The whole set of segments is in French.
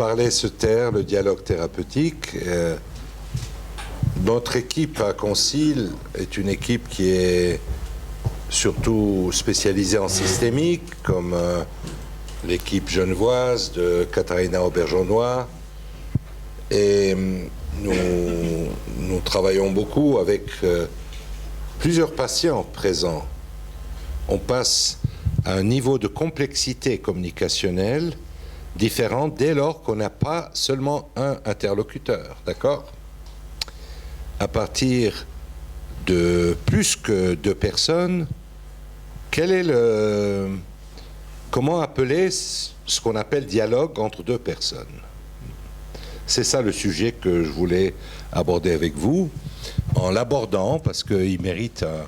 parlait se taire, le dialogue thérapeutique. Notre équipe à Concile est une équipe qui est surtout spécialisée en systémique, comme l'équipe genevoise de Katharina Auberjonois. Et nous travaillons beaucoup avec plusieurs patients présents. On passe à un niveau de complexité communicationnelle différent dès lors qu'on n'a pas seulement un interlocuteur, d'accord? À partir de plus que 2 personnes, comment appeler ce qu'on appelle dialogue entre 2 personnes? C'est ça le sujet que je voulais aborder avec vous, en l'abordant parce qu'il mérite un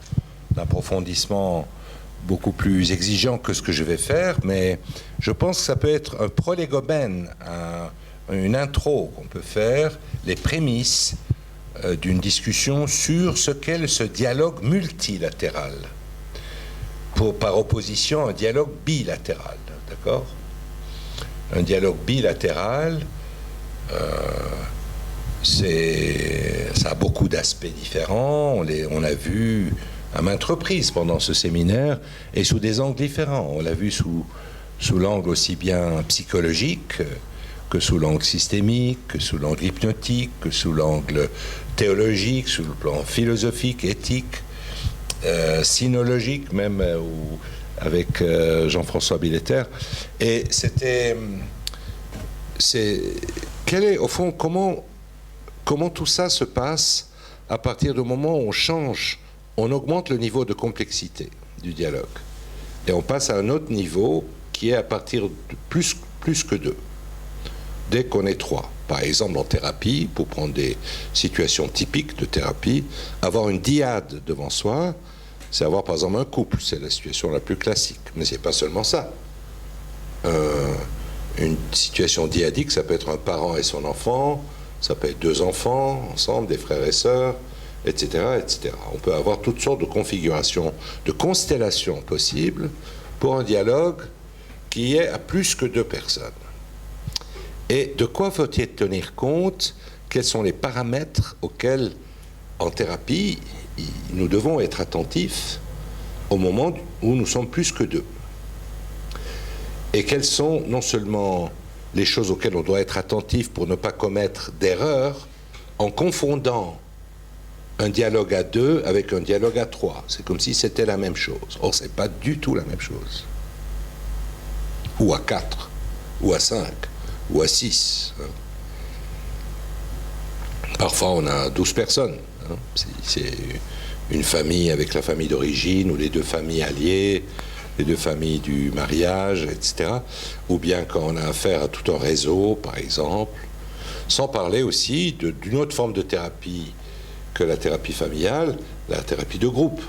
approfondissement beaucoup plus exigeant que ce que je vais faire, mais je pense que ça peut être un prolégomène, une intro qu'on peut faire, les prémices d'une discussion sur ce qu'est ce dialogue multilatéral, par opposition à un dialogue bilatéral, d'accord? Un dialogue bilatéral, ça a beaucoup d'aspects différents, on a vu à maintes reprises pendant ce séminaire, et sous des angles différents. On l'a vu sous l'angle aussi bien psychologique que sous l'angle systémique, que sous l'angle hypnotique, que sous l'angle théologique, sous le plan philosophique, éthique, sinologique même, avec Jean-François Billetter. Et au fond, comment tout ça se passe à partir du moment où on augmente le niveau de complexité du dialogue. Et on passe à un autre niveau qui est à partir de plus que 2. Dès qu'on est 3. Par exemple, en thérapie, pour prendre des situations typiques de thérapie, avoir une dyade devant soi, c'est avoir par exemple un couple. C'est la situation la plus classique. Mais c'est pas seulement ça. Une situation dyadique, ça peut être un parent et son enfant, ça peut être 2 enfants ensemble, des frères et sœurs, etc., etc. On peut avoir toutes sortes de configurations, de constellations possibles pour un dialogue qui est à plus que 2 personnes. Et de quoi faut-il tenir compte? Quels sont les paramètres auxquels, en thérapie, nous devons être attentifs au moment où nous sommes plus que 2? Et quelles sont non seulement les choses auxquelles on doit être attentif pour ne pas commettre d'erreurs en confondant un dialogue à 2 avec un dialogue à 3. C'est comme si c'était la même chose. Or, c'est pas du tout la même chose. Ou à 4, ou à 5, ou à 6. Parfois, on a 12 personnes. C'est une famille avec la famille d'origine, ou les 2 familles alliées, les 2 familles du mariage, etc. Ou bien quand on a affaire à tout un réseau, par exemple. Sans parler aussi d'une autre forme de thérapie que la thérapie familiale, la thérapie de groupe.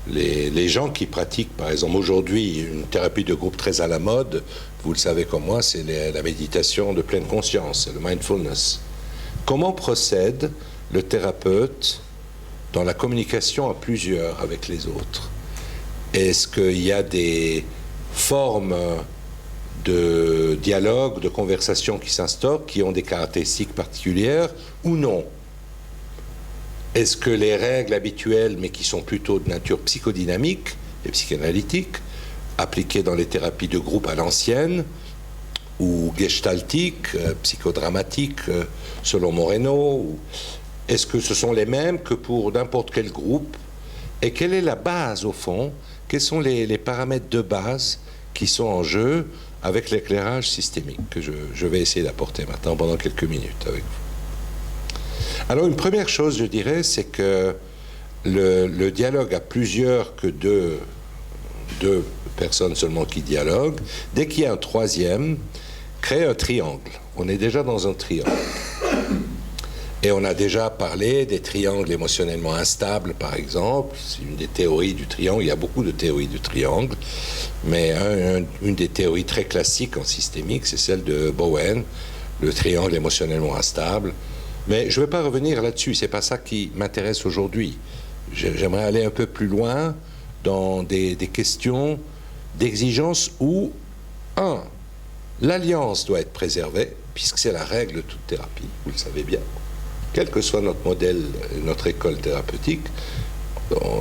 Les gens qui pratiquent, par exemple, aujourd'hui, une thérapie de groupe très à la mode, vous le savez comme moi, c'est la méditation de pleine conscience, c'est le mindfulness. Comment procède le thérapeute dans la communication à plusieurs avec les autres? Est-ce qu'il y a des formes de dialogue, de conversation qui s'instaurent, qui ont des caractéristiques particulières ou non? Est-ce que les règles habituelles, mais qui sont plutôt de nature psychodynamique et psychanalytique, appliquées dans les thérapies de groupe à l'ancienne, ou gestaltiques, psychodramatiques, selon Moreno, est-ce que ce sont les mêmes que pour n'importe quel groupe? Et quelle est la base, au fond? Quels sont les paramètres de base qui sont en jeu avec l'éclairage systémique que je vais essayer d'apporter maintenant pendant quelques minutes avec vous? Alors, une première chose, je dirais, c'est que le dialogue à plusieurs que deux personnes seulement qui dialoguent, dès qu'il y a un troisième, crée un triangle. On est déjà dans un triangle. Et on a déjà parlé des triangles émotionnellement instables, par exemple. C'est une des théories du triangle. Il y a beaucoup de théories du triangle. Mais une des théories très classiques en systémique, c'est celle de Bowen, le triangle émotionnellement instable. Mais je ne vais pas revenir là-dessus. Ce n'est pas ça qui m'intéresse aujourd'hui. J'aimerais aller un peu plus loin dans des questions d'exigence où, L'alliance doit être préservée, puisque c'est la règle de toute thérapie, vous le savez bien. Quel que soit notre modèle, notre école thérapeutique,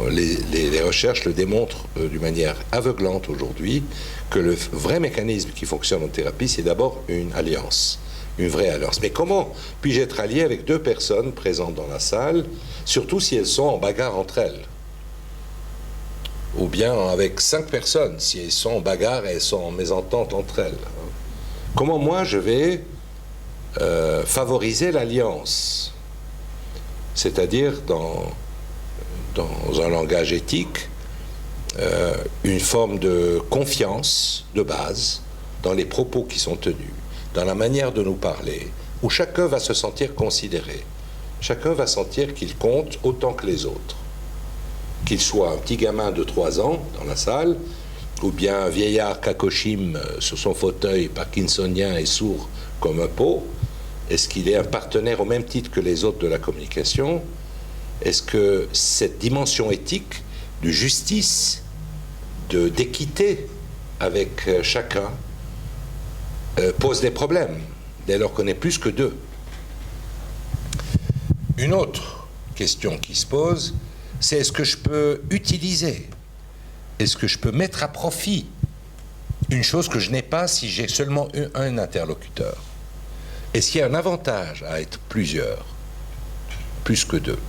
les recherches le démontrent d'une manière aveuglante aujourd'hui, que le vrai mécanisme qui fonctionne en thérapie, c'est d'abord une alliance, une vraie alliance. Mais comment puis-je être allié avec deux personnes présentes dans la salle, surtout si elles sont en bagarre entre elles? Ou bien avec 5 personnes, si elles sont en bagarre et elles sont en mésentente entre elles. Comment moi je vais favoriser l'alliance? C'est-à-dire dans un langage éthique, une forme de confiance de base dans les propos qui sont tenus, dans la manière de nous parler, où chacun va se sentir considéré. Chacun va sentir qu'il compte autant que les autres. Qu'il soit un petit gamin de 3 ans dans la salle, ou bien un vieillard kakoshim sur son fauteuil parkinsonien et sourd comme un pot. Est-ce qu'il est un partenaire au même titre que les autres de la communication? Est-ce que cette dimension éthique de justice, d'équité avec chacun pose des problèmes dès lors qu'on est plus que deux? Une autre question qui se pose, c'est est-ce que je peux utiliser, est-ce que je peux mettre à profit une chose que je n'ai pas si j'ai seulement un interlocuteur? Est-ce qu'il y a un avantage à être plusieurs, plus que deux?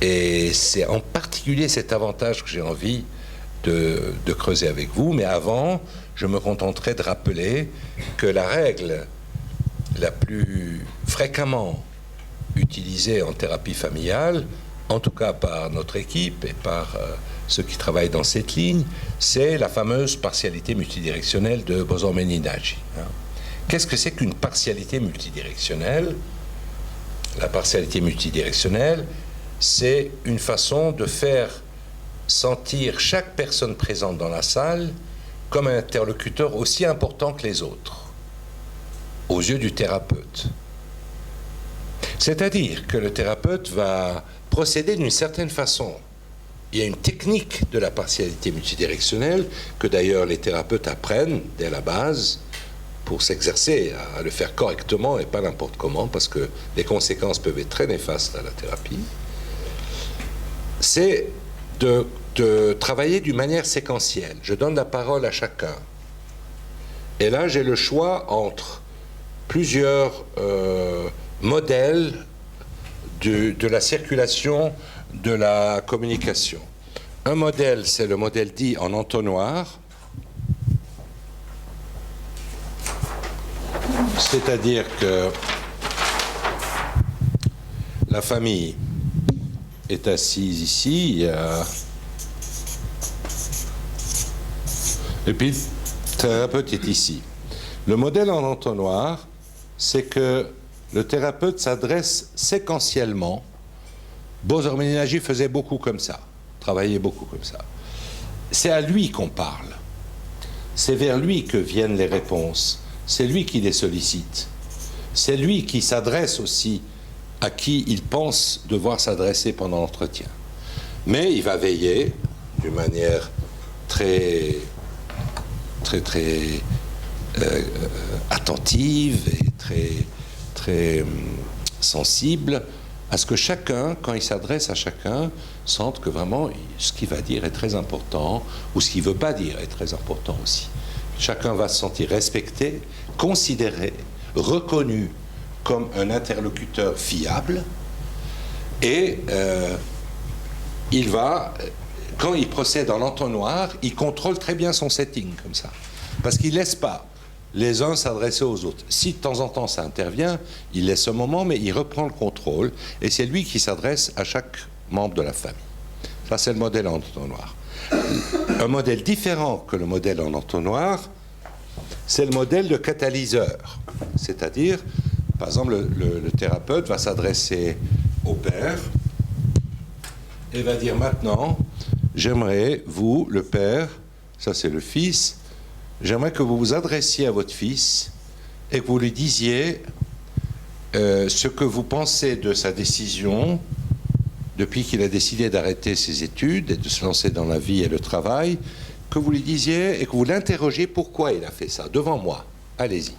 Et c'est en particulier cet avantage que j'ai envie de creuser avec vous. Mais avant, je me contenterai de rappeler que la règle la plus fréquemment utilisée en thérapie familiale, en tout cas par notre équipe et par ceux qui travaillent dans cette ligne, c'est la fameuse partialité multidirectionnelle de Boson-Meninagi. Qu'est-ce que c'est qu'une partialité multidirectionnelle? La partialité multidirectionnelle, c'est une façon de faire sentir chaque personne présente dans la salle comme un interlocuteur aussi important que les autres, aux yeux du thérapeute. C'est-à-dire que le thérapeute va procéder d'une certaine façon. Il y a une technique de la partialité multidirectionnelle que d'ailleurs les thérapeutes apprennent dès la base pour s'exercer à le faire correctement et pas n'importe comment, parce que les conséquences peuvent être très néfastes à la thérapie. C'est de travailler d'une manière séquentielle. Je donne la parole à chacun. Et là, j'ai le choix entre plusieurs modèles de la circulation de la communication. Un modèle, c'est le modèle dit en entonnoir, c'est-à-dire que la famille est assise ici, et puis le thérapeute est ici. Le modèle en entonnoir, c'est que le thérapeute s'adresse séquentiellement. Boson-Meninagi faisait beaucoup comme ça, travaillait beaucoup comme ça. C'est à lui qu'on parle. C'est vers lui que viennent les réponses. C'est lui qui les sollicite. C'est lui qui s'adresse aussi à qui il pense devoir s'adresser pendant l'entretien. Mais il va veiller d'une manière très attentive et très sensible à ce que chacun, quand il s'adresse à chacun, sente que vraiment ce qu'il va dire est très important, ou ce qu'il ne veut pas dire est très important aussi. Chacun va se sentir respecté, considéré, reconnu comme un interlocuteur fiable, et il va, quand il procède en entonnoir, il contrôle très bien son setting comme ça, parce qu'il ne laisse pas les uns s'adresser aux autres. Si de temps en temps ça intervient, il laisse un moment, mais il reprend le contrôle, et c'est lui qui s'adresse à chaque membre de la famille. Ça, c'est le modèle en entonnoir. Un modèle différent que le modèle en entonnoir, c'est le modèle de catalyseur. C'est-à-dire, par exemple, le thérapeute va s'adresser au père et va dire maintenant, j'aimerais, vous, le père, ça c'est le fils, j'aimerais que vous vous adressiez à votre fils et que vous lui disiez ce que vous pensez de sa décision depuis qu'il a décidé d'arrêter ses études et de se lancer dans la vie et le travail, que vous lui disiez et que vous l'interrogiez pourquoi il a fait ça, devant moi. Allez-y.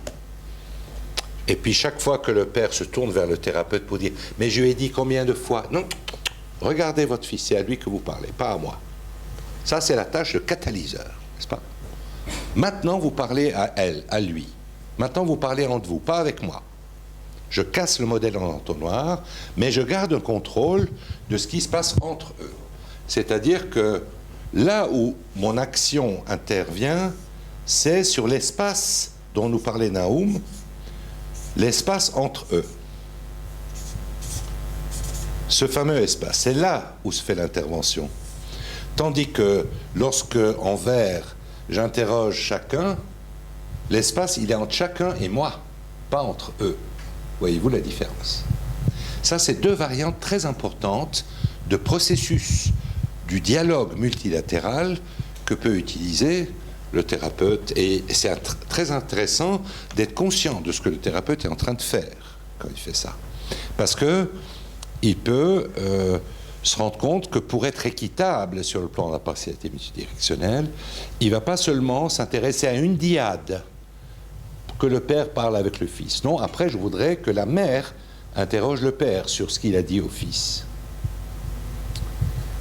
Et puis chaque fois que le père se tourne vers le thérapeute pour dire « Mais je lui ai dit combien de fois ?» Non, regardez votre fils, c'est à lui que vous parlez, pas à moi. Ça, c'est la tâche de catalyseur, n'est-ce pas? Maintenant, vous parlez à elle, à lui. Maintenant, vous parlez entre vous, pas avec moi. Je casse le modèle en entonnoir, mais je garde un contrôle de ce qui se passe entre eux. C'est-à-dire que là où mon action intervient, c'est sur l'espace dont nous parlait Naoum, l'espace entre eux. Ce fameux espace, c'est là où se fait l'intervention. Tandis que lorsque, en vers, j'interroge chacun, l'espace, il est entre chacun et moi, pas entre eux. Voyez-vous la différence? Ça, c'est deux variantes très importantes de processus du dialogue multilatéral que peut utiliser le thérapeute. Et c'est très intéressant d'être conscient de ce que le thérapeute est en train de faire quand il fait ça. Parce qu'il peut se rendre compte que pour être équitable sur le plan de la partialité multidirectionnelle, il ne va pas seulement s'intéresser à une dyade, que le père parle avec le fils. Non, après, je voudrais que la mère interroge le père sur ce qu'il a dit au fils.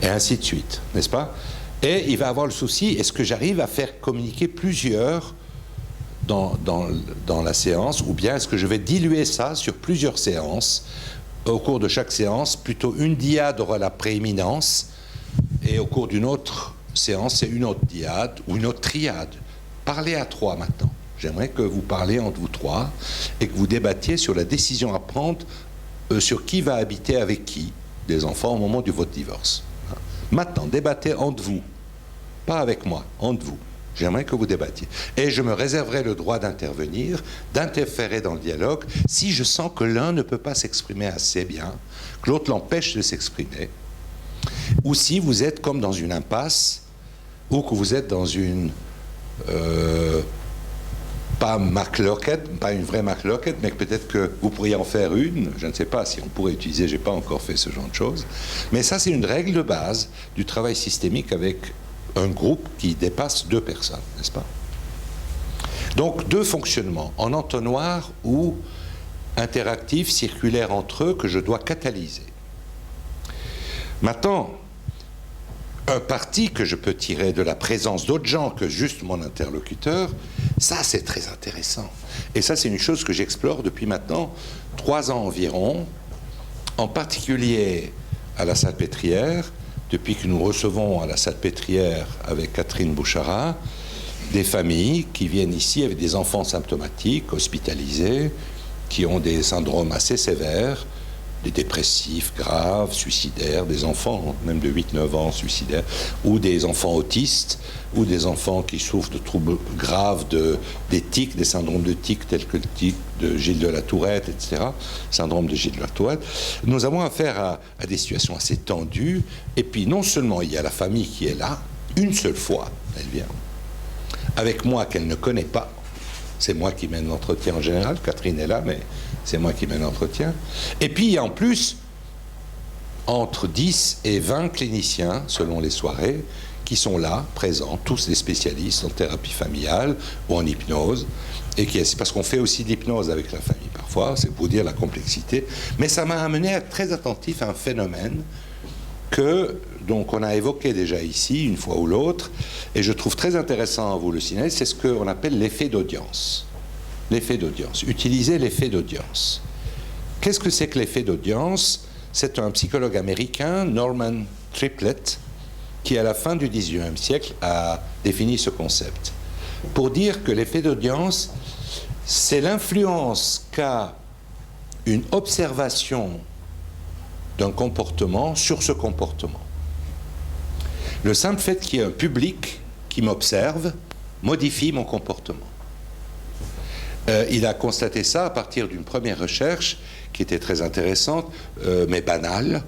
Et ainsi de suite, n'est-ce pas? Et il va avoir le souci, est-ce que j'arrive à faire communiquer plusieurs dans la séance, ou bien est-ce que je vais diluer ça sur plusieurs séances? Au cours de chaque séance, plutôt une dyade aura la prééminence, et au cours d'une autre séance, c'est une autre dyade ou une autre triade. Parlez à trois maintenant. J'aimerais que vous parliez entre vous trois et que vous débattiez sur la décision à prendre sur qui va habiter avec qui des enfants au moment de votre divorce. Maintenant, débattez entre vous, pas avec moi, entre vous. J'aimerais que vous débattiez. Et je me réserverai le droit d'intervenir, d'interférer dans le dialogue, si je sens que l'un ne peut pas s'exprimer assez bien, que l'autre l'empêche de s'exprimer, ou si vous êtes comme dans une impasse, ou que vous êtes dans une... pas McLockett, pas une vraie McLockett, mais peut-être que vous pourriez en faire une. Je ne sais pas si on pourrait utiliser, je n'ai pas encore fait ce genre de choses. Mais ça, c'est une règle de base du travail systémique avec un groupe qui dépasse 2 personnes, n'est-ce pas? Donc, 2 fonctionnements, en entonnoir ou interactif, circulaire entre eux, que je dois catalyser. Maintenant, un parti que je peux tirer de la présence d'autres gens que juste mon interlocuteur, ça c'est très intéressant. Et ça c'est une chose que j'explore depuis maintenant 3 ans environ, en particulier à la Salpêtrière, depuis que nous recevons à la Salpêtrière avec Catherine Bouchara, des familles qui viennent ici avec des enfants symptomatiques, hospitalisés, qui ont des syndromes assez sévères, des dépressifs graves, suicidaires, des enfants même de 8-9 ans suicidaires, ou des enfants autistes, ou des enfants qui souffrent de troubles graves des tics, des syndromes de tics tels que le tic de Gilles de la Tourette, etc., syndrome de Gilles de la Tourette. Nous avons affaire à des situations assez tendues, et puis non seulement il y a la famille qui est là, une seule fois, elle vient, avec moi qu'elle ne connaît pas, c'est moi qui mène l'entretien en général, Catherine est là, mais c'est moi qui mène l'entretien. Et puis, en plus, entre 10 et 20 cliniciens, selon les soirées, qui sont là, présents, tous des spécialistes en thérapie familiale ou en hypnose. Et c'est parce qu'on fait aussi de l'hypnose avec la famille parfois, c'est pour dire la complexité. Mais ça m'a amené à être très attentif à un phénomène donc on a évoqué déjà ici, une fois ou l'autre, et je trouve très intéressant à vous le signaler, c'est ce qu'on appelle l'effet d'audience. L'effet d'audience. Utiliser l'effet d'audience. Qu'est-ce que c'est que l'effet d'audience? C'est un psychologue américain, Norman Triplett, qui à la fin du XIXe siècle a défini ce concept. Pour dire que l'effet d'audience, c'est l'influence qu'a une observation d'un comportement sur ce comportement. Le simple fait qu'il y ait un public qui m'observe modifie mon comportement. Il a constaté ça à partir d'une première recherche qui était très intéressante, mais banale,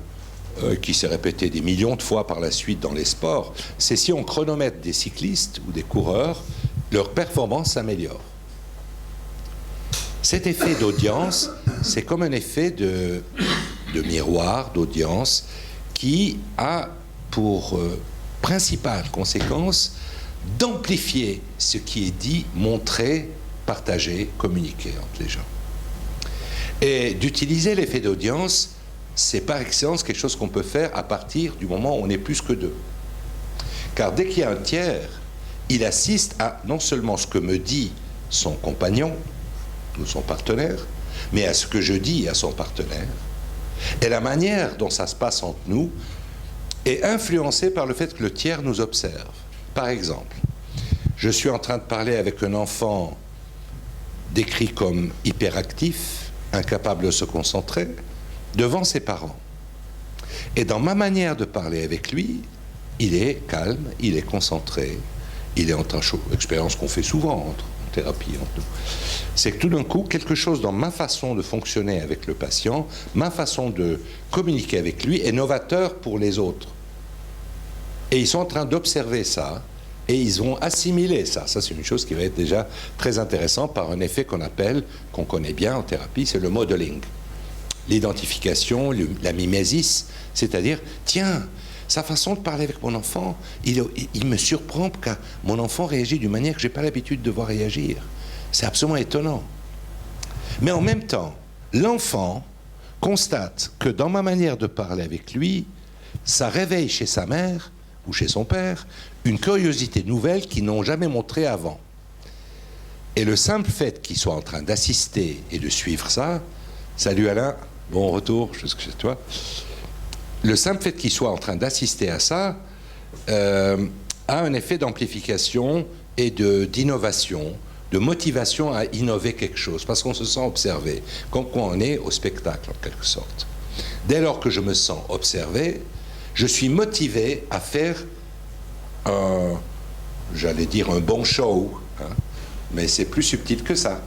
qui s'est répétée des millions de fois par la suite dans les sports. C'est si on chronomètre des cyclistes ou des coureurs, leur performance s'améliore. Cet effet d'audience, c'est comme un effet de miroir, d'audience, qui a pour principale conséquence d'amplifier ce qui est dit, montré, partagé, communiqué entre les gens. Et d'utiliser l'effet d'audience, c'est par excellence quelque chose qu'on peut faire à partir du moment où on est plus que deux. Car dès qu'il y a un tiers, il assiste à non seulement ce que me dit son compagnon ou son partenaire, mais à ce que je dis à son partenaire. Et la manière dont ça se passe entre nous est influencée par le fait que le tiers nous observe. Par exemple, je suis en train de parler avec un enfant décrit comme hyperactif, incapable de se concentrer, devant ses parents. Et dans ma manière de parler avec lui, il est calme, il est concentré, il est en train de... Expérience qu'on fait souvent en thérapie entre nous. C'est que tout d'un coup, quelque chose dans ma façon de fonctionner avec le patient, ma façon de communiquer avec lui est novateur pour les autres. Et ils sont en train d'observer ça, et ils ont assimilé ça. Ça, c'est une chose qui va être déjà très intéressante par un effet qu'on appelle, qu'on connaît bien en thérapie, c'est le modeling. L'identification, la mimésis, c'est-à-dire, tiens, sa façon de parler avec mon enfant, il me surprend que mon enfant réagit d'une manière que je n'ai pas l'habitude de voir réagir. C'est absolument étonnant. Mais en même temps, l'enfant constate que dans ma manière de parler avec lui, ça réveille chez sa mère ou chez son père une curiosité nouvelle qu'ils n'ont jamais montrée avant. Et le simple fait qu'il soit en train d'assister et de suivre ça, salut Alain, bon retour jusque chez toi. Le simple fait qu'il soit en train d'assister à ça a un effet d'amplification et d'innovation, de motivation à innover quelque chose, parce qu'on se sent observé, comme quand on est au spectacle en quelque sorte. Dès lors que je me sens observé, je suis motivé à faire j'allais dire un bon show, hein, mais c'est plus subtil que ça,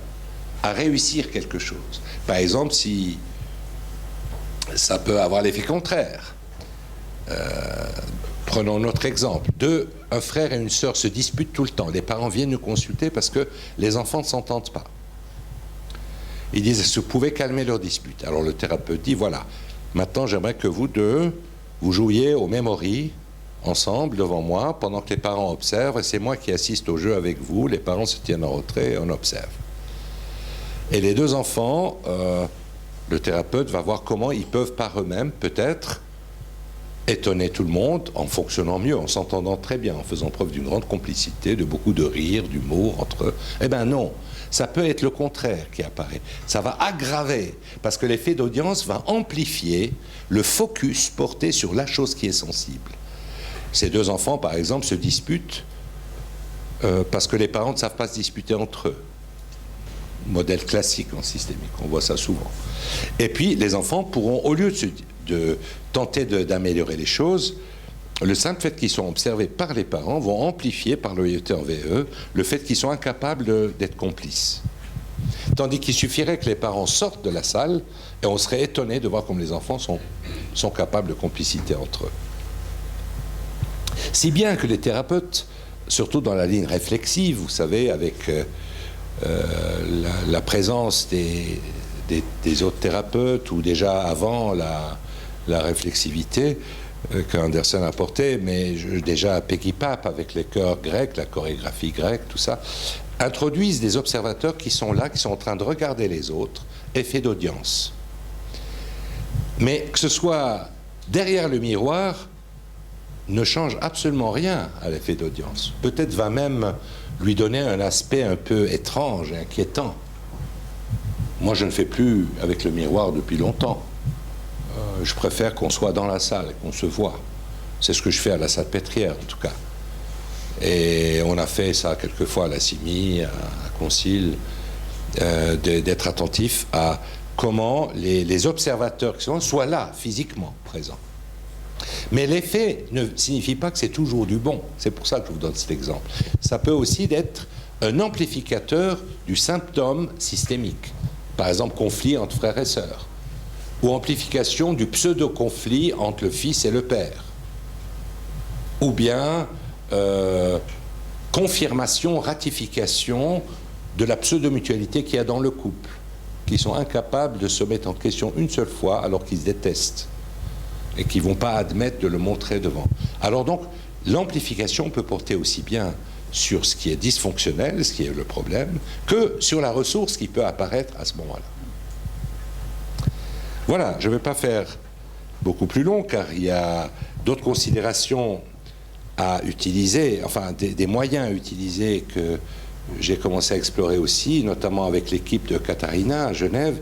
à réussir quelque chose. Par exemple, si ça peut avoir l'effet contraire. Prenons notre exemple. Un frère et une sœur se disputent tout le temps. Les parents viennent nous consulter parce que les enfants ne s'entendent pas. Ils disent, est-ce que vous pouvez calmer leur dispute? Alors le thérapeute dit, voilà, maintenant j'aimerais que vous deux, vous jouiez au memory ensemble devant moi pendant que les parents observent, et c'est moi qui assiste au jeu avec vous, les parents se tiennent en retrait et on observe. Et les deux enfants, le thérapeute va voir comment ils peuvent par eux-mêmes peut-être étonner tout le monde en fonctionnant mieux, en s'entendant très bien, en faisant preuve d'une grande complicité, de beaucoup de rire, d'humour entre eux. Eh bien non, ça peut être le contraire qui apparaît. Ça va aggraver, parce que l'effet d'audience va amplifier le focus porté sur la chose qui est sensible. Ces deux enfants, par exemple, se disputent parce que les parents ne savent pas se disputer entre eux. Modèle classique en systémique, on voit ça souvent. Et puis, les enfants pourront, au lieu de tenter d'améliorer les choses, le simple fait qu'ils sont observés par les parents vont amplifier par loyauté envers eux le fait qu'ils sont incapables d'être complices. Tandis qu'il suffirait que les parents sortent de la salle et on serait étonné de voir comme les enfants sont capables de complicité entre eux. Si bien que les thérapeutes, surtout dans la ligne réflexive, vous savez, avec la présence des autres thérapeutes, ou déjà avant la réflexivité qu'Anderson a apportée, mais déjà Peggy Papp avec les chœurs grecs, la chorégraphie grecque, tout ça, introduisent des observateurs qui sont là, qui sont en train de regarder les autres, effet d'audience. Mais que ce soit derrière le miroir, ne change absolument rien à l'effet d'audience. Peut-être va même lui donner un aspect un peu étrange et inquiétant. Moi, je ne fais plus avec le miroir depuis longtemps. Je préfère qu'on soit dans la salle et qu'on se voit. C'est ce que je fais à la Salpêtrière, en tout cas. Et on a fait ça quelquefois à la CIMI, à Concile, d'être attentif à comment les observateurs qui soient là, physiquement présents. Mais l'effet ne signifie pas que c'est toujours du bon. C'est pour ça que je vous donne cet exemple. Ça peut aussi être un amplificateur du symptôme systémique. Par exemple, conflit entre frères et sœurs. Ou amplification du pseudo-conflit entre le fils et le père. Ou bien confirmation, ratification de la pseudo-mutualité qu'il y a dans le couple, qui sont incapables de se mettre en question une seule fois alors qu'ils se détestent et qui ne vont pas admettre de le montrer devant. Alors donc, l'amplification peut porter aussi bien sur ce qui est dysfonctionnel, ce qui est le problème, que sur la ressource qui peut apparaître à ce moment-là. Voilà, je ne vais pas faire beaucoup plus long, car il y a d'autres considérations à utiliser, enfin des moyens à utiliser que j'ai commencé à explorer aussi, notamment avec l'équipe de Katharina à Genève.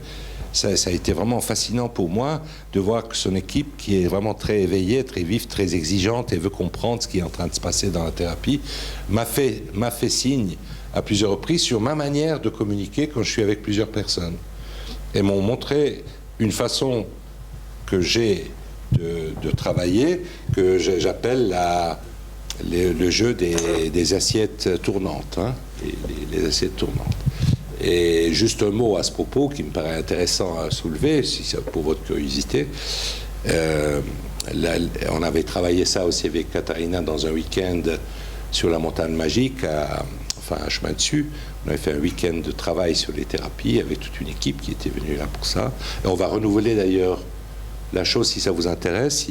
Ça a été vraiment fascinant pour moi de voir que son équipe, qui est vraiment très éveillée, très vive, très exigeante et veut comprendre ce qui est en train de se passer dans la thérapie, m'a fait signe à plusieurs reprises sur ma manière de communiquer quand je suis avec plusieurs personnes. Et m'ont montré une façon que j'ai de travailler, que j'appelle le jeu des assiettes tournantes, hein, les assiettes tournantes. Et juste un mot à ce propos qui me paraît intéressant à soulever, si c'est pour votre curiosité. On avait travaillé ça aussi avec Katharina dans un week-end sur la montagne magique, à chemin dessus. On avait fait un week-end de travail sur les thérapies avec toute une équipe qui était venue là pour ça. Et on va renouveler d'ailleurs la chose si ça vous intéresse.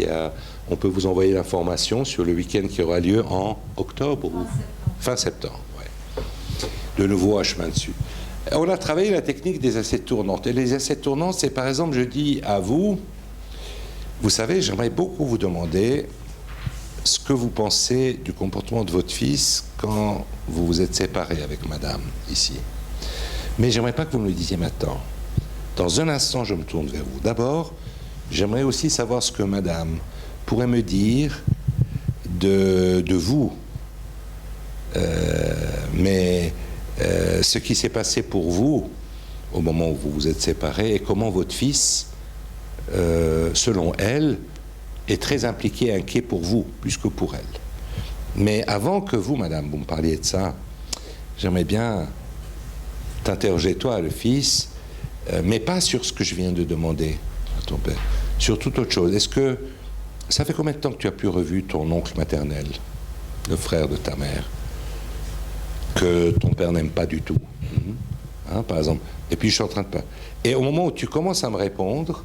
On peut vous envoyer l'information sur le week-end qui aura lieu en octobre ou fin septembre. Ouais. De nouveau à chemin dessus. On a travaillé la technique des assiettes tournantes. Et les assiettes tournantes, c'est par exemple, je dis à vous, vous savez, j'aimerais beaucoup vous demander ce que vous pensez du comportement de votre fils quand vous vous êtes séparé avec madame, ici. Mais j'aimerais pas que vous me le disiez maintenant. Dans un instant, je me tourne vers vous. D'abord, j'aimerais aussi savoir ce que madame pourrait me dire de vous. Ce qui s'est passé pour vous au moment où vous vous êtes séparés et comment votre fils, selon elle, est très impliqué et inquiet pour vous, plus que pour elle. Mais avant que vous, madame, vous me parliez de ça, j'aimerais bien t'interroger, toi, le fils, mais pas sur ce que je viens de demander à ton père, sur toute autre chose. Est-ce que ça fait combien de temps que tu as pu revu ton oncle maternel, le frère de ta mère, que ton père n'aime pas du tout, hein, par exemple. Et puis je suis en train de pas. Et au moment où tu commences à me répondre,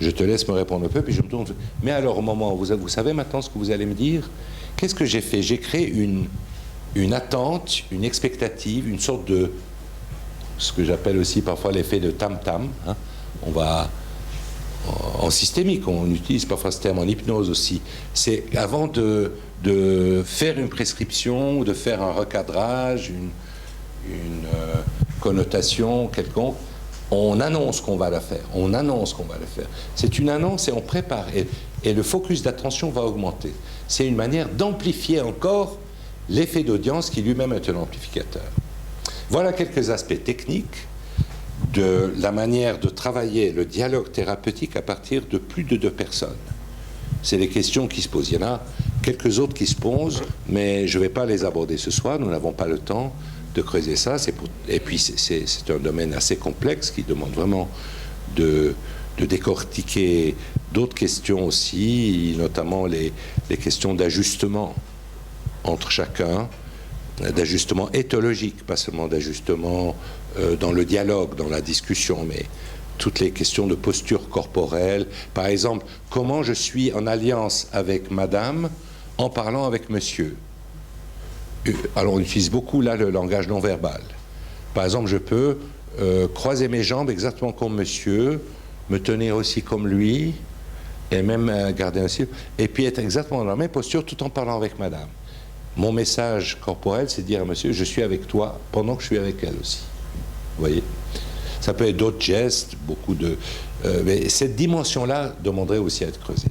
je te laisse me répondre un peu, puis je me tourne. Mais alors au moment où vous savez maintenant ce que vous allez me dire, qu'est-ce que j'ai fait? J'ai créé une attente, une expectative, une sorte de ce que j'appelle aussi parfois l'effet de tam-tam. Hein. On va en systémique, on utilise parfois ce terme en hypnose aussi. C'est avant de faire une prescription ou de faire un recadrage, une connotation quelconque, on annonce qu'on va la faire. On annonce qu'on va la faire. C'est une annonce et on prépare. Et le focus d'attention va augmenter. C'est une manière d'amplifier encore l'effet d'audience qui lui-même est un amplificateur. Voilà quelques aspects techniques de la manière de travailler le dialogue thérapeutique à partir de plus de 2 personnes. C'est les questions qui se posent. Il y en a quelques autres qui se posent, mais je ne vais pas les aborder ce soir. Nous n'avons pas le temps de creuser ça. Et puis, c'est un domaine assez complexe qui demande vraiment de décortiquer d'autres questions aussi, notamment les questions d'ajustement entre chacun, d'ajustement éthologique, pas seulement d'ajustement dans le dialogue, dans la discussion, mais toutes les questions de posture corporelle. Par exemple, comment je suis en alliance avec madame en parlant avec monsieur. Alors on utilise beaucoup là le langage non verbal. Par exemple, je peux croiser mes jambes exactement comme monsieur, me tenir aussi comme lui, et même garder un cil, et puis être exactement dans la même posture tout en parlant avec madame. Mon message corporel, c'est de dire à monsieur, je suis avec toi pendant que je suis avec elle aussi. Vous voyez ? Ça peut être d'autres gestes, beaucoup de... mais cette dimension-là demanderait aussi à être creusée.